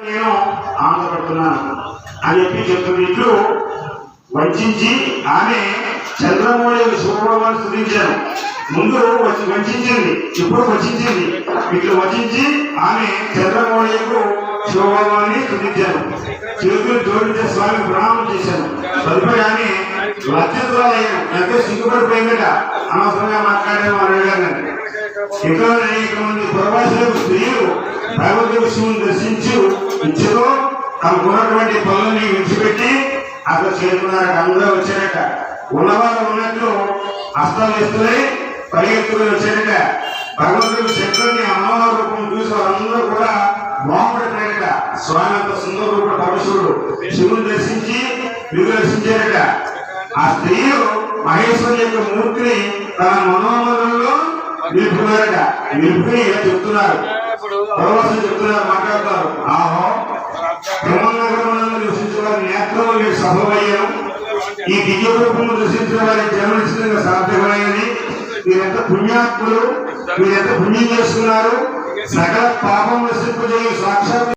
నేను ఆనందపడుతున్నాను అని చెప్తుంది. ఇట్లు వంచించి ఆమె చంద్రమౌళి శుభ్రమని స్థుతించాను. ముందు వంచింది, ఇప్పుడు వంచింది. ఇట్లు వంచి ఆమె చంద్రమౌళికు శుభమని స్థుతించాను. చేతులు జోడించే స్వామి ప్రణామం చేశాను. తదుపరి ఆమె లజ్జితురాలయ్యాను. ఎంతో సిగ్గుపడిపోయిందట. అనవసరంగా మాట్లాడాను అని అడిగాను. ఇంకా అనేక మంది ప్రవాసులకు స్త్రీలు భగవద్ విషయం దర్శించు ఇచ్చులో తమకున్నటువంటి పనులని విడిచిపెట్టి అక్కడ చేరుకున్నారట. అందరూ వచ్చారట. ఉన్నవారు ఉన్నట్లు అస్తమిస్తులై పరిగెత్తుకుని వచ్చారట. భగవంతుడు శంకరుని అమ్మవారి రూపం చూసి వారందరూ కూడా బాగుపడిపోయారట. స్వామి అంత సుందర రూప పరమశివుడు శివుని దర్శించి విదర్శించారట. ఆ స్త్రీలు మహేశ్వరి యొక్క మూర్తిని తన మనోమలంలో నిలుపుకున్నారట. నిలుపుకుని చెప్తున్నారు, ప్రవాసం చెప్తున్నారు, మాట్లాడతారు. ఆహో బ్రహ్మనగరంలో నివసించిన వారి నేత్రంలో మీరు సఫలమయ్యాను. ఈ దివ్య రూపంలో దర్శించిన వారి జన్మనిశ్చితంగా సాధ్యమైనది. మీరెంత పుణ్యాత్ములు, మీరెంత పుణ్యం చేస్తున్నారు. సకల పాపం నశింపజేయ సాక్షాత్